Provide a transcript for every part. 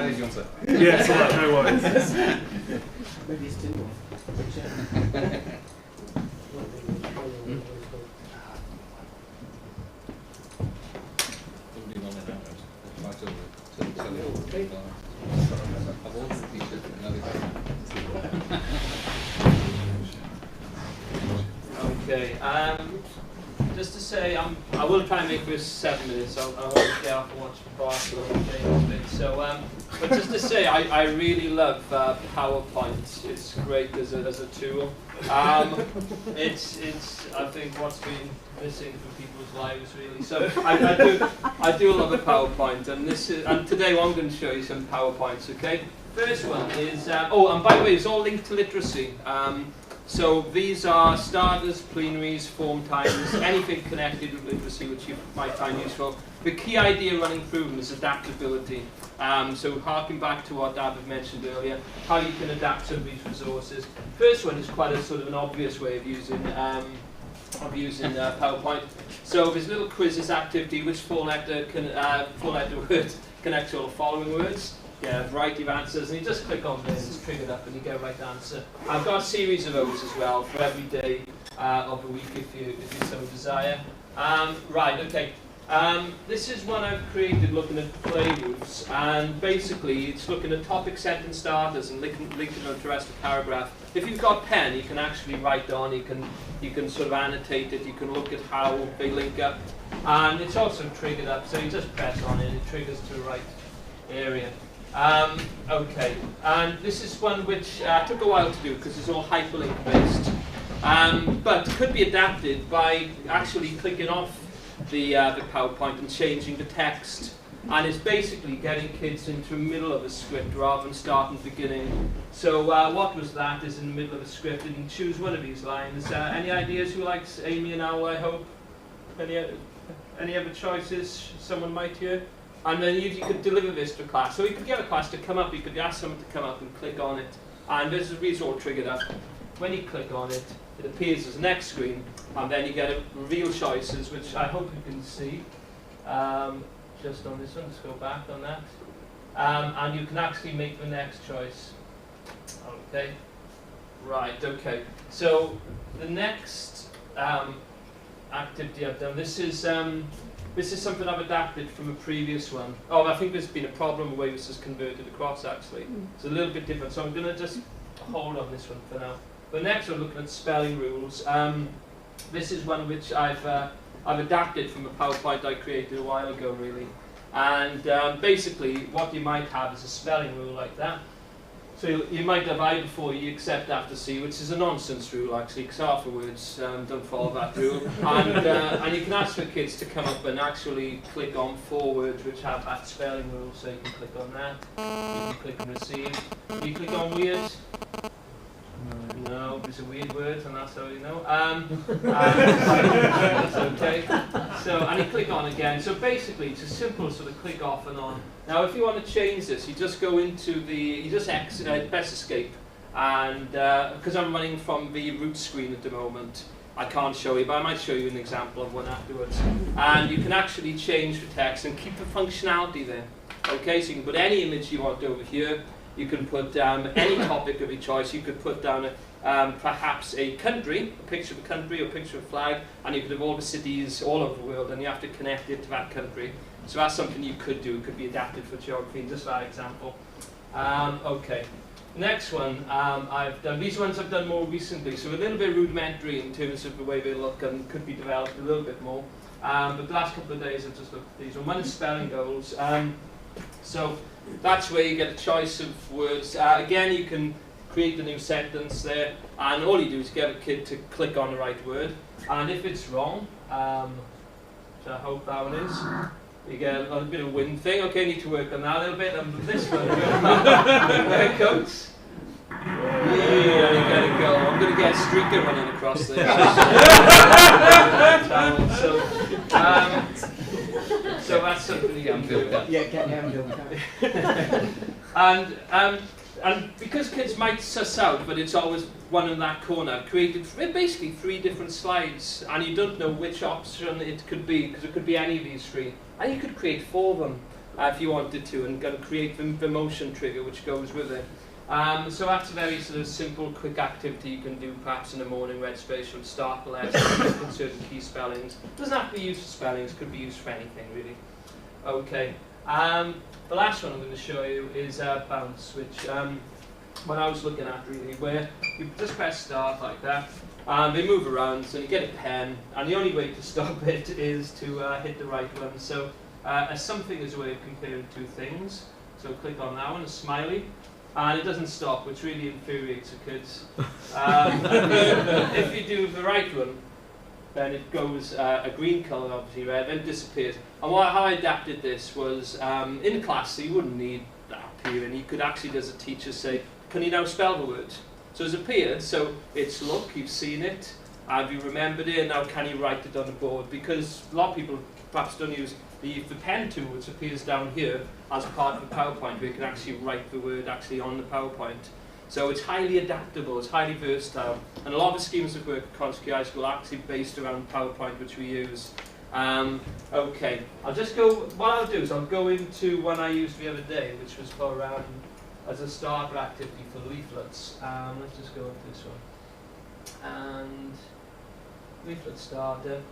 manage you on set. Yeah, it's all right, no worries. Maybe it's still on. Okay, just to say, I will try and make this 7 minutes. I won't get off and watch Barcelona. So, but just to say, I really love PowerPoint. It's great as a tool. It's I think what's been missing from people's lives really. So I do love a PowerPoint, and today I'm going to show you some PowerPoints. Okay, first one is oh, and by the way, it's all linked to literacy. So these are starters, plenaries, form times, anything connected with literacy which you might find useful. The key idea running through them is adaptability. So harking back to what David mentioned earlier, how you can adapt some of these resources. First one is quite a sort of an obvious way of using PowerPoint. So there's little quizzes activity, which four-letter word connects all the following words. Yeah, a variety of answers, and you just click on this, it's triggered up, and you get a right answer. I've got a series of those as well for every day of the week if you so desire. Right, okay. This is one I've created looking at play routes, and basically it's looking at topic sentence starters and linking them to the rest of the paragraph. If you've got pen, you can actually write on, you can sort of annotate it, you can look at how they link up, and it's also triggered up, so you just press on it, it triggers to the right area. Okay, and this is one which took a while to do because it's all hyperlink based, but could be adapted by actually clicking off the PowerPoint and changing the text. And it's basically getting kids into the middle of a script rather than starting the beginning. So what was that is in the middle of a script, and you can choose one of these lines. Any ideas? Who likes Amy and Owl, I hope? Any other choices someone might hear? And then you could deliver this to class. So you could get a class to come up, you could ask someone to come up and click on it. And this is all triggered up. When you click on it, it appears as the next screen, and then you get real choices, which I hope you can see. Just on this one, let's go back on that. And you can actually make the next choice. Okay. Right, okay. So the next activity I've done, this is something I've adapted from a previous one. Oh, I think there's been a problem with the way this is converted across actually. It's a little bit different, so I'm going to just hold on this one for now. The next one, looking at spelling rules. This is one which I've adapted from a PowerPoint I created a while ago really. And basically what you might have is a spelling rule like that. So you might have I before E except after C, which is a nonsense rule actually, because half the words don't follow that rule. And you can ask for kids to come up and actually click on 4 words which have that spelling rule, so you can click on that, you can click on receive. You click on weird. No, it's a weird word, and that's how you know. That's okay. So, and you click on again. So basically, it's a simple sort of click off and on. Now, if you want to change this, you just go into you just exit, press escape, and because I'm running from the root screen at the moment, I can't show you, but I might show you an example of one afterwards. And you can actually change the text and keep the functionality there. Okay, so you can put any image you want over here. You can put down any topic of your choice. You could put down perhaps a country, a picture of a country or a picture of a flag, and you could have all the cities all over the world, and you have to connect it to that country. So that's something you could do. It could be adapted for geography, just that example. Okay. Next one I've done. These ones I've done more recently, so a little bit rudimentary in terms of the way they look and could be developed a little bit more. But the last couple of days I've just looked at these. One is spelling goals. So that's where you get a choice of words. Again, you can create a new sentence there, and all you do is get a kid to click on the right word. And if it's wrong, which I hope that one is, you get a little bit of a wind thing. Okay, need to work on that a little bit. And this one, there it goes. Yeah, you gotta go. I'm going to get a streaker running across there. So that's something you can do. Yeah, get And because kids might suss out, but it's always one in that corner, I've created basically 3 different slides, and you don't know which option it could be, because it could be any of these 3. And you could create 4 of them. if you wanted to, and create the motion trigger which goes with it. So that's a very sort of simple, quick activity you can do perhaps in the morning where it's very short start the lesson, with certain key spellings. Doesn't have to be used for spellings, could be used for anything really. Okay, the last one I'm going to show you is bounce, which what I was looking at really, where you just press start like that, and they move around, so you get a pen, and the only way to stop it is to hit the right one. So something is a way of comparing two things. So click on that one, a smiley, and it doesn't stop, which really infuriates the kids. If you do the right one, then it goes a green colour, obviously red, then disappears. And how I adapted this was, in class, so you wouldn't need that appearing. You could actually, as a teacher, say, can you now spell the word? So it's appeared, so it's look, you've seen it, have you remembered it, and now can you write it on the board? Because a lot of people perhaps don't use the pen tool, which appears down here as part of the PowerPoint, where you can actually write the word actually on the PowerPoint. So it's highly adaptable, it's highly versatile, and a lot of the schemes of work at Consky High School are actually based around PowerPoint, which we use. Okay, I'll just go, what I'll do is I'll go into one I used the other day, which was for as a starter activity for leaflets. Let's just go into this one. And leaflet starter.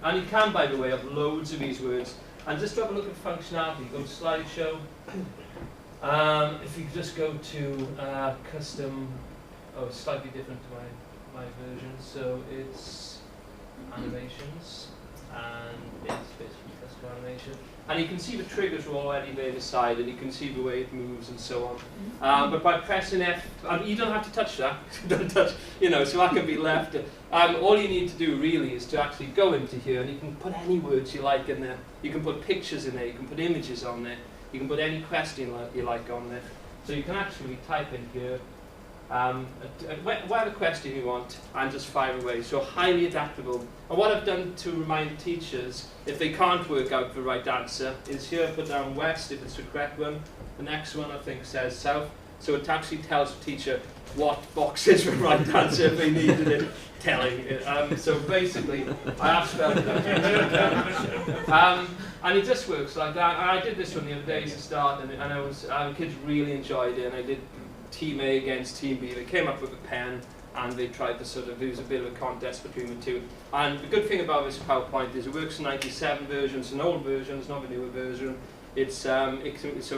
And you can, by the way, have loads of these words. And just to have a look at functionality, go to slideshow. If you just go to custom, it's slightly different to my version. So it's animations, and it's basically custom animation. And you can see the triggers are already there beside, and you can see the way it moves and so on. But by pressing F, you don't have to touch that. Don't touch, so that can be left. All you need to do really is to actually go into here, and you can put any words you like in there. You can put pictures in there. You can put images on there. You can put any question you like on there. So you can actually type in here whatever question you want and just fire away. So highly adaptable. And what I've done to remind teachers, if they can't work out the right answer, is here put down west if it's the correct one. The next one I think says south. So it actually tells the teacher what box is the right answer if they needed it telling it. So basically, I have spelled it out. And it just works like that. I did this one the other day to start, and I was, the kids really enjoyed it, and I did Team A against Team B. They came up with a pen, and they tried to sort of, there was a bit of a contest between the two. And the good thing about this PowerPoint is it works in 97 versions, an old version, it's not a newer version. So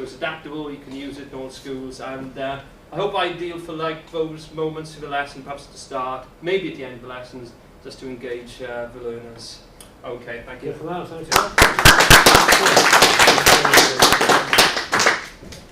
it's adaptable, you can use it in all schools, and I hope ideal for like those moments of the lesson, perhaps at the start, maybe at the end of the lessons, just to engage the learners. Okay, thank you. Thank you.